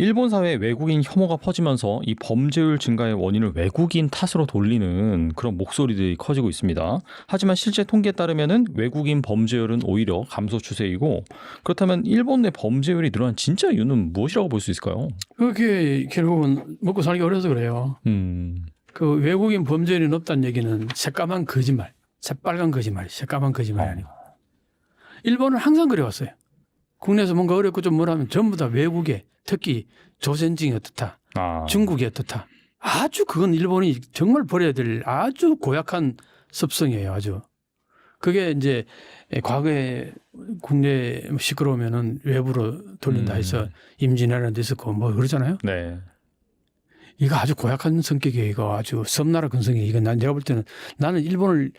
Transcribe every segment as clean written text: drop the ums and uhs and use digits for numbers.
일본 사회에 외국인 혐오가 퍼지면서 이 범죄율 증가의 원인을 외국인 탓으로 돌리는 그런 목소리들이 커지고 있습니다. 하지만 실제 통계에 따르면은 외국인 범죄율은 오히려 감소 추세이고, 그렇다면 일본 내 범죄율이 늘어난 진짜 이유는 무엇이라고 볼 수 있을까요? 그게 결국은 먹고 살기 어려서 그래요. 그 외국인 범죄율이 높다는 얘기는 새까만 거짓말, 새빨간 거짓말, 새까만 거짓말이 아니고. 일본은 항상 그래왔어요. 국내에서 뭔가 어렵고 좀 뭐라면 전부 다 외국에, 특히 조선징이 어떻다, 중국이 어떻다. 아주 그건 일본이 정말 버려야 될 아주 고약한 습성이에요. 아주. 그게 이제 과거에 국내 시끄러우면은 외부로 돌린다 해서 임진왜란도 데 있었고 뭐 그러잖아요. 네. 이거 아주 고약한 성격이에요. 이거 아주 섬나라 근성이에요. 이거 내가 볼 때는 나는 일본을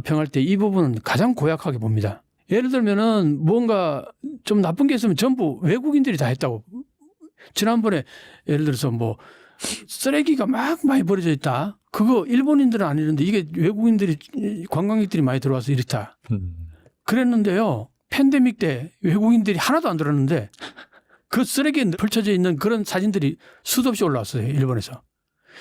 평할 때 이 부분은 가장 고약하게 봅니다. 예를 들면은 뭔가 좀 나쁜 게 있으면 전부 외국인들이 다 했다고. 지난번에 예를 들어서 뭐 쓰레기가 막 많이 버려져 있다. 그거 일본인들은 안 이러는데 이게 외국인들이 관광객들이 많이 들어와서 이렇다. 그랬는데요. 팬데믹 때 외국인들이 하나도 안 들었는데 그 쓰레기에 펼쳐져 있는 그런 사진들이 수도 없이 올라왔어요. 일본에서.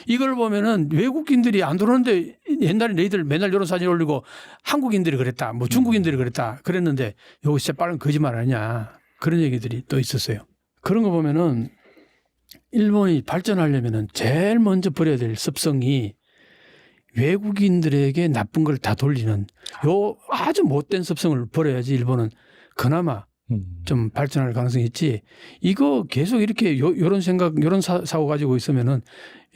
이걸 보면은 외국인들이 안 들어오는데 옛날에 너희들 맨날 이런 사진 올리고 한국인들이 그랬다. 뭐 중국인들이 그랬다. 그랬는데 이거 진짜 빠른 거짓말 아니냐. 그런 얘기들이 또 있었어요. 그런 거 보면은 일본이 발전하려면은 제일 먼저 버려야 될 습성이 외국인들에게 나쁜 걸 다 돌리는 요 아주 못된 습성을 버려야지 일본은 그나마 좀 발전할 가능성이 있지. 이거 계속 이렇게 요런 생각, 요런 사고 가지고 있으면은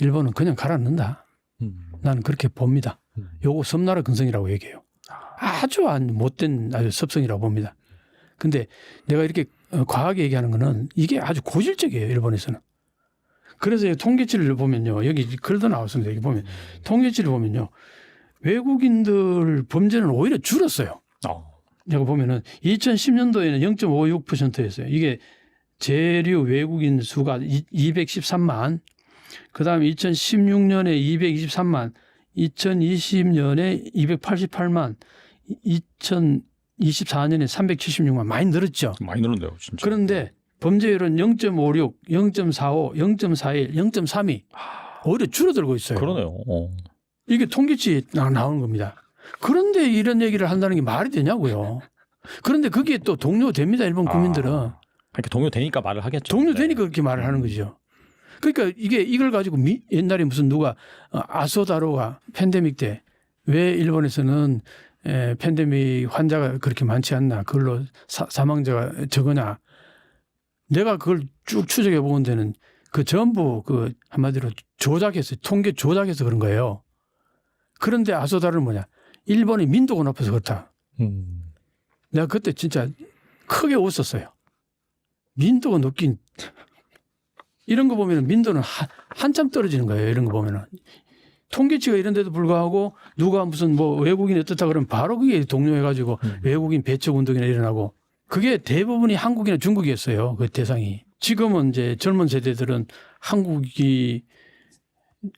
일본은 그냥 가라앉는다. 나는 그렇게 봅니다. 요거 섬나라 근성이라고 얘기해요. 아주 못된 아주 습성이라고 봅니다. 근데 내가 이렇게 과하게 얘기하는 거는 이게 아주 고질적이에요. 일본에서는. 그래서 통계치를 보면요. 여기 글도 나왔습니다. 여기 보면 통계치를 보면요. 외국인들 범죄는 오히려 줄었어요. 내가 보면은 2010년도에는 0.56%였어요. 이게 재류 외국인 수가 213만, 그 다음에 2016년에 223만, 2020년에 288만, 2024년에 376만. 많이 늘었죠. 많이 늘었네요, 진짜. 그런데 범죄율은 0.56, 0.45, 0.41, 0.32 오히려 줄어들고 있어요. 그러네요. 이게 통계치 나오는 겁니다. 그런데 이런 얘기를 한다는 게 말이 되냐고요. 그런데 그게 또 동료됩니다. 일본 국민들은. 그러니까 동요되니까 말을 하겠죠. 동료되니까 그렇게 말을 하는 거죠. 그러니까 이걸 가지고 옛날에 무슨 누가 아소다로가 팬데믹 때 왜 일본에서는 팬데믹 환자가 그렇게 많지 않나, 그걸로 사망자가 적으냐. 내가 그걸 쭉 추적해 본 데는 그 전부 그 한마디로 조작해서, 통계 조작해서 그런 거예요. 그런데 아소다로는 뭐냐. 일본이 민도가 높아서 그렇다. 내가 그때 진짜 크게 웃었어요. 민도가 높긴. 이런 거 보면 민도는 한참 떨어지는 거예요. 이런 거 보면은. 통계치가 이런 데도 불구하고 누가 무슨 뭐 외국인이 어떻다 그러면 바로 그게 동요해가지고 외국인 배척 운동이나 일어나고, 그게 대부분이 한국이나 중국이었어요. 그 대상이. 지금은 이제 젊은 세대들은 한국이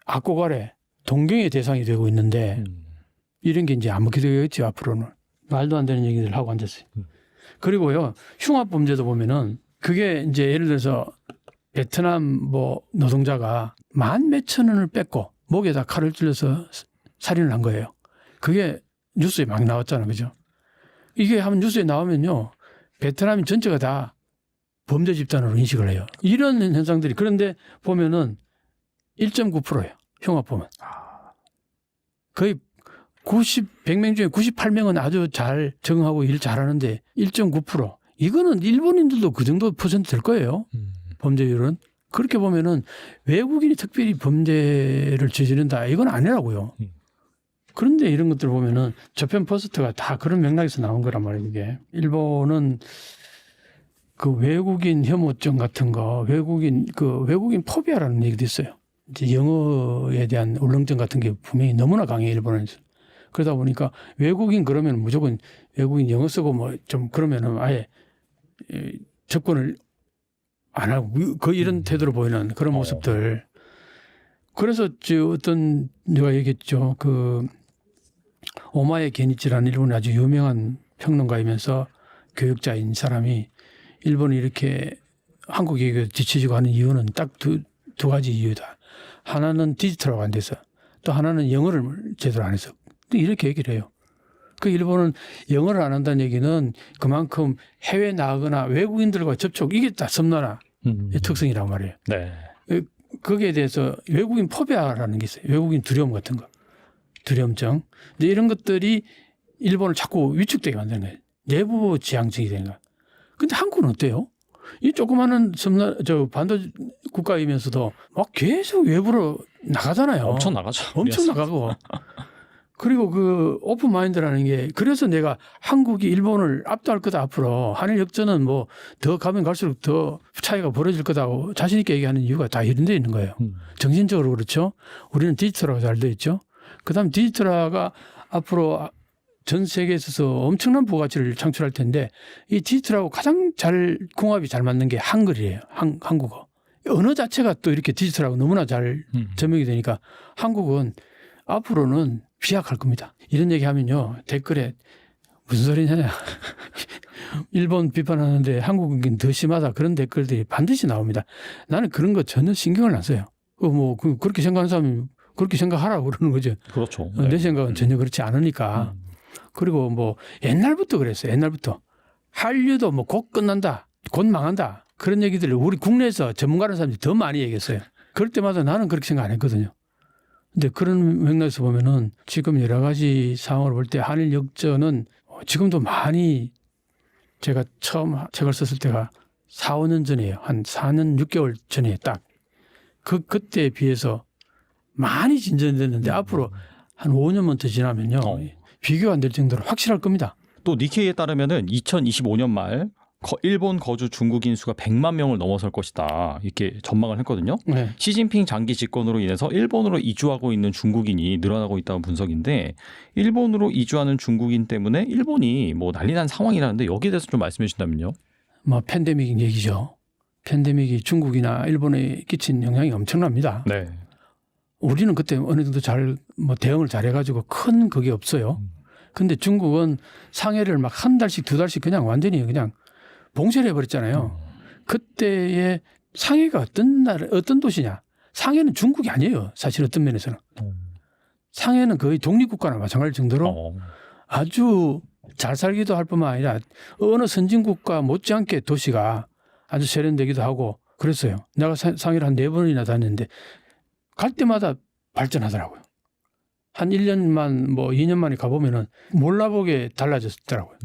악고가래 동경의 대상이 되고 있는데 이런 게 이제 안 먹게 되겠지. 앞으로는. 말도 안 되는 얘기들 하고 앉았어요. 그리고요, 흉악범죄도 보면은 그게 이제 예를 들어서 베트남 뭐 노동자가 만 몇천 원을 뺏고 목에다 칼을 찔러서 살인을 한 거예요. 그게 뉴스에 막 나왔잖아요. 그죠? 이게 한번 뉴스에 나오면요, 베트남인 전체가 다 범죄 집단으로 인식을 해요. 이런 현상들이. 그런데 보면은 1.9%예요. 흉악범은. 거의 100명 중에 98명은 아주 잘 적응하고 일 잘하는데 1.9%. 이거는 일본인들도 그 정도 퍼센트 될 거예요. 범죄율은. 그렇게 보면은 외국인이 특별히 범죄를 저지른다, 이건 아니라고요. 그런데 이런 것들 보면은 저편 포스트가 다 그런 맥락에서 나온 거란 말이에요. 이게 일본은 그 외국인 혐오증 같은 거, 외국인 포비아라는 얘기도 있어요. 이제 영어에 대한 울렁증 같은 게 분명히 너무나 강해요, 일본에서. 그러다 보니까 외국인 그러면 무조건 외국인 영어 쓰고 뭐 좀 그러면은 아예 접근을 안 하고 거의 이런 태도로 보이는 그런 모습들. 그래서 어떤 내가 얘기했죠. 그 오마에 게니치라는 일본의 아주 유명한 평론가이면서 교육자인 사람이 일본이 이렇게 한국이 뒤처지고 하는 이유는 딱 두 가지 이유다. 하나는 디지털화가 안 돼서 또 하나는 영어를 제대로 안 해서 이렇게 얘기를 해요. 그 일본은 영어를 안 한다는 얘기는 그만큼 해외 나가거나 외국인들과 접촉 이게 다 섬나라의 특성이란 말이에요. 네. 거기에 대해서 외국인 포비아라는 게 있어요. 외국인 두려움 같은 거. 두려움증. 근데 이런 것들이 일본을 자꾸 위축되게 만드는 거예요. 내부 지향증이 되는 거예요. 근데 한국은 어때요? 이 조그마한 반도 국가이면서도 막 계속 외부로 나가잖아요. 엄청 나가죠. 엄청 나가고. 그리고 그 오픈 마인드라는 게 그래서 내가 한국이 일본을 압도할 거다 앞으로 한일 역전은 뭐 더 가면 갈수록 더 차이가 벌어질 거다고 자신 있게 얘기하는 이유가 다 이런 데 있는 거예요. 정신적으로 그렇죠. 우리는 디지털화가 잘 돼 있죠. 그다음 디지털화가 앞으로 전 세계에 있어서 엄청난 부가치를 창출할 텐데 이 디지털하고 가장 잘 궁합이 잘 맞는 게 한글이에요. 한국어. 언어 자체가 또 이렇게 디지털하고 너무나 잘 접목이 되니까 한국은 앞으로는 비약할 겁니다. 이런 얘기하면요. 댓글에 무슨 소리냐. 일본 비판하는데 한국은 더 심하다. 그런 댓글들이 반드시 나옵니다. 나는 그런 거 전혀 신경을 안 써요. 그렇게 생각하는 사람이 그렇게 생각하라고 그러는 거죠. 그렇죠. 내 네. 생각은 전혀 그렇지 않으니까. 그리고 뭐 옛날부터 그랬어요. 옛날부터. 한류도 뭐 곧 끝난다. 곧 망한다. 그런 얘기들을 우리 국내에서 전문가라는 사람들이 더 많이 얘기했어요. 그럴 때마다 나는 그렇게 생각 안 했거든요. 근데 그런 맥락에서 보면은 지금 여러 가지 상황을 볼 때 한일 역전은 지금도 많이 제가 처음 책을 썼을 때가 4, 5년 전이에요. 한 4년 6개월 전에 딱. 그때에 비해서 많이 진전됐는데 앞으로 한 5년만 더 지나면요. 비교가 안 될 정도로 확실할 겁니다. 또 니케이에 따르면은 2025년 말 일본 거주 중국인 수가 100만 명을 넘어설 것이다. 이렇게 전망을 했거든요. 네. 시진핑 장기 집권으로 인해서 일본으로 이주하고 있는 중국인이 늘어나고 있다는 분석인데 일본으로 이주하는 중국인 때문에 일본이 뭐 난리 난 상황이라는데 여기에 대해서 좀 말씀해 주신다면요. 뭐 팬데믹 얘기죠. 팬데믹이 중국이나 일본에 끼친 영향이 엄청납니다. 네. 우리는 그때 어느 정도 대응을 잘해가지고 큰 그게 없어요. 근데 중국은 상해를 막 한 달씩 두 달씩 그냥 완전히 그냥 봉쇄를 해버렸잖아요. 그때의 상해가 어떤 도시냐. 상해는 중국이 아니에요. 사실 어떤 면에서는. 상해는 거의 독립국가나 마찬가지일 정도로 아주 잘 살기도 할 뿐만 아니라 어느 선진국가 못지않게 도시가 아주 세련되기도 하고 그랬어요. 내가 상해를 한 4번이나 다녔는데 갈 때마다 발전하더라고요. 한 1년만 뭐 2년 만에 가보면은 몰라보게 달라졌더라고요.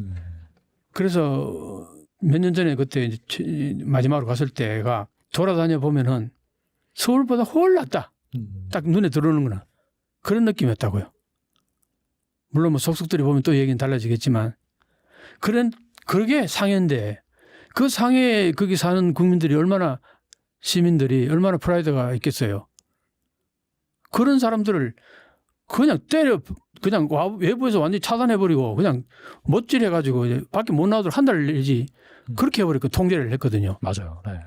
그래서 몇 년 전에 그때 이제 마지막으로 갔을 때가 돌아다녀 보면은 서울보다 훨 낫다. 딱 눈에 들어오는 거나 그런 느낌이었다고요. 물론 뭐 속속들이 보면 또 얘기는 달라지겠지만 그러게 상해인데 그 상해에 거기 사는 국민들이 시민들이 얼마나 프라이드가 있겠어요. 그런 사람들을 그냥 그냥 외부에서 완전히 차단해버리고 그냥 못질해가지고 밖에 못 나오도록 한 달 내지 그렇게 해버리고 통제를 했거든요. 맞아요. 네.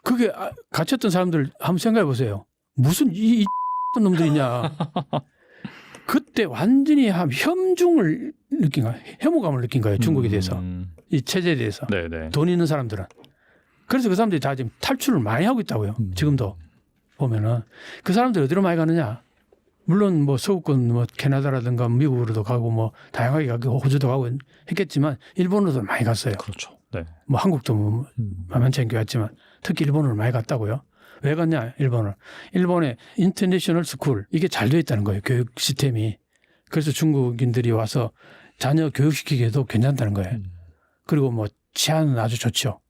그게 갇혔던 사람들 한번 생각해 보세요. 무슨 이 놈들이냐. 그때 완전히 혐중을 느낀 거예요. 혐오감을 느낀 거예요. 중국에 대해서. 이 체제에 대해서. 네네. 돈 있는 사람들은. 그래서 그 사람들이 다 지금 탈출을 많이 하고 있다고요. 지금도 보면은. 그 사람들이 어디로 많이 가느냐. 물론 뭐 서구권 뭐 캐나다라든가 미국으로도 가고 뭐 다양하게 가고 호주도 가고 했겠지만 일본으로도 많이 갔어요. 그렇죠. 네. 뭐 한국도 뭐 만만치 않게 갔지만 특히 일본으로 많이 갔다고요. 왜 갔냐 일본을. 일본의 인터내셔널 스쿨 이게 잘 되어 있다는 거예요. 교육 시스템이. 그래서 중국인들이 와서 자녀 교육시키기에도 괜찮다는 거예요. 그리고 뭐 치안은 아주 좋죠.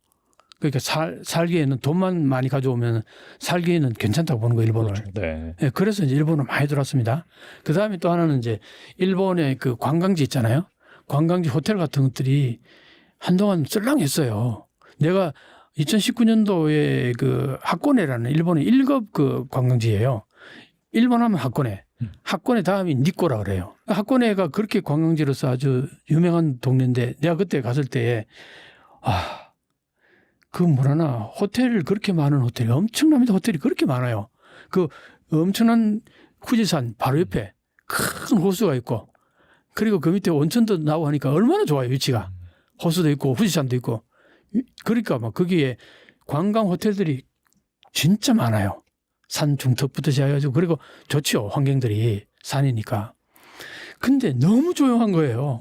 그러니까 살기에는 돈만 많이 가져오면 살기에는 괜찮다고 보는 거예요, 일본을. 그렇죠. 네. 네, 그래서 이제 일본을 많이 들어왔습니다. 그 다음에 또 하나는 이제 일본의 그 관광지 있잖아요. 관광지 호텔 같은 것들이 한동안 썰렁했어요. 내가 2019년도에 그 하코네라는 일본의 1급 그 관광지예요. 일본 하면 하코네. 하코네 다음이 니꼬라 그래요. 하코네가 그렇게 관광지로서 아주 유명한 동네인데 내가 그때 갔을 때에 그 뭐라나 호텔 그렇게 많은 호텔이 엄청납니다. 호텔이 그렇게 많아요. 그 엄청난 후지산 바로 옆에 큰 호수가 있고 그리고 그 밑에 온천도 나오고 하니까 얼마나 좋아요. 위치가. 호수도 있고 후지산도 있고 그러니까 막 거기에 관광 호텔들이 진짜 많아요. 산 중턱부터 시작해가지고 그리고 좋죠. 환경들이 산이니까. 근데 너무 조용한 거예요.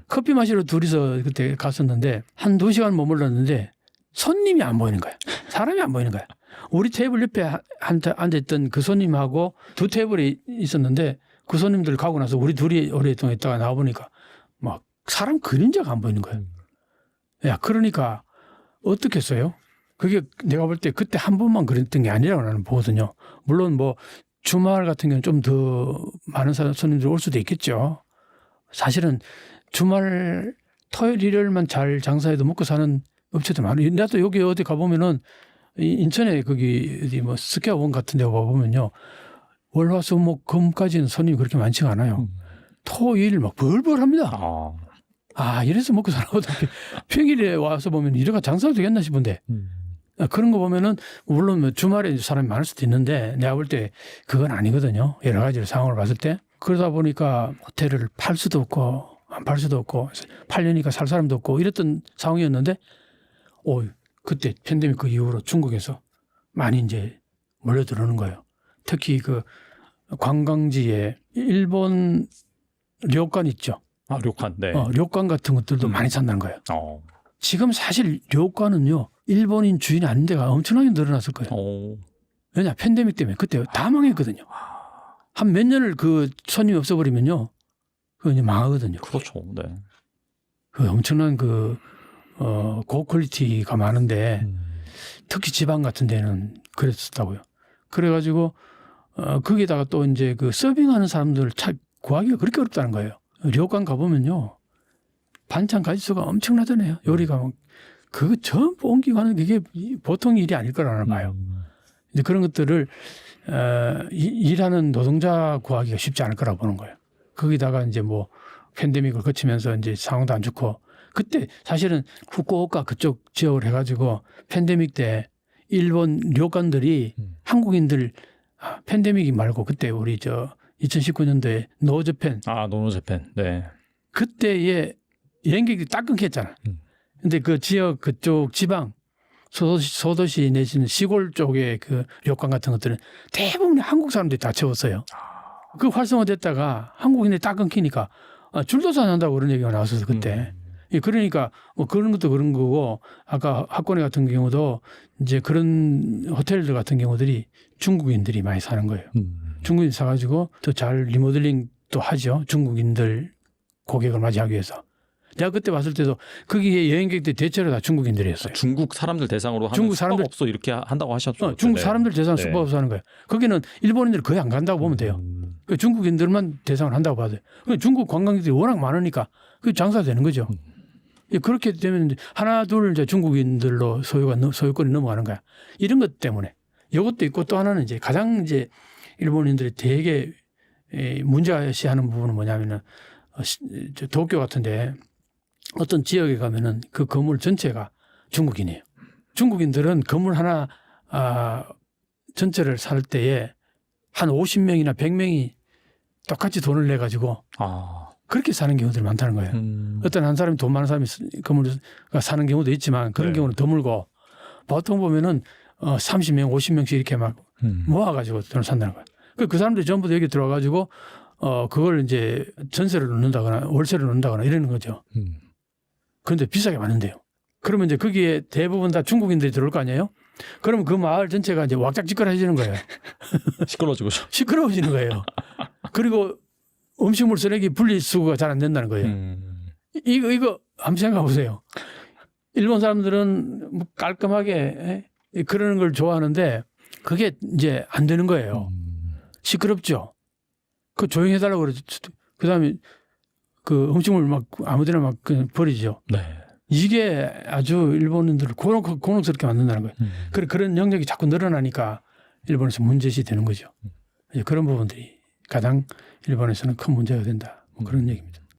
커피 마시러 둘이서 그때 갔었는데 한 2시간 머물렀는데 손님이 안 보이는 거야. 사람이 안 보이는 거야. 우리 테이블 옆에 앉아있던 그 손님하고 2 테이블이 있었는데 그 손님들 가고 나서 우리 둘이 오랫동안 있다가 나와보니까 막 사람 그림자가 안 보이는 거예요. 야, 그러니까 어떻게 했어요? 그게 내가 볼 때 그때 한 번만 그랬던 게 아니라고 나는 보거든요. 물론 뭐 주말 같은 경우는 좀 더 많은 손님들이 올 수도 있겠죠. 사실은 주말 토요일 일요일만 잘 장사해도 먹고 사는 업체도 많아요. 나도 여기 어디 가보면은 인천에 거기 어디 뭐 스퀘어원 같은 데 가보면요. 월화수목 금까지는 손님이 그렇게 많지가 않아요. 토일 막 벌벌합니다. 이래서 먹고 살아도 평일에 와서 보면 이래가 장사도 되겠나 싶은데 그런 거 보면은 물론 뭐 주말에 사람이 많을 수도 있는데 내가 볼 때 그건 아니거든요. 여러 가지 상황을 봤을 때 그러다 보니까 호텔을 팔 수도 없고 안 팔 수도 없고 팔려니까 살 사람도 없고 이랬던 상황이었는데 그때 팬데믹 그 이후로 중국에서 많이 이제 몰려 들어오는 거예요. 특히 그 관광지에 일본 료칸 있죠. 료칸. 네. 료칸 같은 것들도 많이 산다는 거예요. 지금 사실 료칸은요. 일본인 주인이 아닌 데가 엄청나게 늘어났을 거예요. 왜냐 팬데믹 때문에 그때 다 망했거든요. 한 몇 년을 그 손님이 없어버리면요. 그거 이제 망하거든요. 그렇죠. 네. 그 엄청난 고퀄리티가 많은데 특히 지방 같은 데는 그랬었다고요. 그래가지고 거기다가 또 이제 그 서빙하는 사람들 구하기가 그렇게 어렵다는 거예요. 료칸 가보면요. 반찬 가짓수가 엄청나잖아요. 요리가 막 그거 전부 옮기고 하는 게 보통 일이 아닐 거라는 봐요. 이제 그런 것들을 일하는 노동자 구하기가 쉽지 않을 거라고 보는 거예요. 거기다가 이제 뭐 팬데믹을 거치면서 이제 상황도 안 좋고 그때 사실은 후쿠오카 그쪽 지역을 해가지고 팬데믹 때 일본 료칸들이 한국인들 팬데믹이 말고 그때 우리 2019년도에 노저팬. 노노재팬. 네. 그때에 여행객이 딱 끊겼잖아. 근데 그 지역 그쪽 지방 소도시 내지는 시골 쪽의 그 료칸 같은 것들은 대부분 한국 사람들이 다 채웠어요. 그 활성화됐다가 한국인들이 딱 끊기니까 줄도서 한다고 그런 얘기가 나왔어서 그때. 그러니까 뭐 그런 것도 그런 거고 아까 학고내 같은 경우도 이제 그런 호텔들 같은 경우들이 중국인들이 많이 사는 거예요. 중국인 사가지고 더 잘 리모델링도 하죠. 중국인들 고객을 맞이하기 위해서. 내가 그때 봤을 때도 거기에 여행객들 대체로 다 중국인들이었어요. 중국 사람들 대상으로 하는 중국 사람들 숙박업소 이렇게 한다고 하셨죠. 중국 사람들 대상 네. 숙박업소 하는 거예요. 거기는 일본인들 거의 안 간다고 보면 돼요. 중국인들만 대상을 한다고 봐도 돼요. 중국 관광객들이 워낙 많으니까 그게 장사되는 거죠. 그렇게 되면 하나 둘 이제 중국인들로 소유권이 넘어가는 거야. 이런 것 때문에 이것도 있고 또 하나는 이제 가장 이제 일본인들이 되게 문제시하는 부분은 뭐냐면은 도쿄 같은데 어떤 지역에 가면은 그 건물 전체가 중국인이에요. 중국인들은 건물 하나 전체를 살 때에 한 50명이나 100명이 똑같이 돈을 내 가지고 그렇게 사는 경우들이 많다는 거예요. 어떤 한 사람이 돈 많은 사람이 건물을 사는 경우도 있지만 그런 네. 경우는 드물고 보통 보면은 30명, 50명씩 이렇게 막 모아가지고 돈을 산다는 거예요. 그 사람들이 전부 다 여기 들어와가지고 그걸 이제 전세를 넣는다거나 월세를 넣는다거나 이러는 거죠. 그런데 비싸게 받는데요. 그러면 이제 거기에 대부분 다 중국인들이 들어올 거 아니에요? 그러면 그 마을 전체가 이제 왁작지껄해지는 거예요. 시끄러워지는 거예요. 그리고 음식물 쓰레기 분리수거가 잘 안 된다는 거예요. 이거 한번 생각해 보세요. 일본 사람들은 뭐 깔끔하게 그러는 걸 좋아하는데 그게 이제 안 되는 거예요. 시끄럽죠. 그 조용히 해달라고 그러죠. 그 다음에 그 음식물 막 아무데나 막 버리죠. 네. 이게 아주 일본인들을 곤혹스럽게 만든다는 거예요. 그런 영역이 자꾸 늘어나니까 일본에서 문제시 되는 거죠. 그런 부분들이 가장 일본에서는 큰 문제가 된다. 뭐 그런 얘기입니다.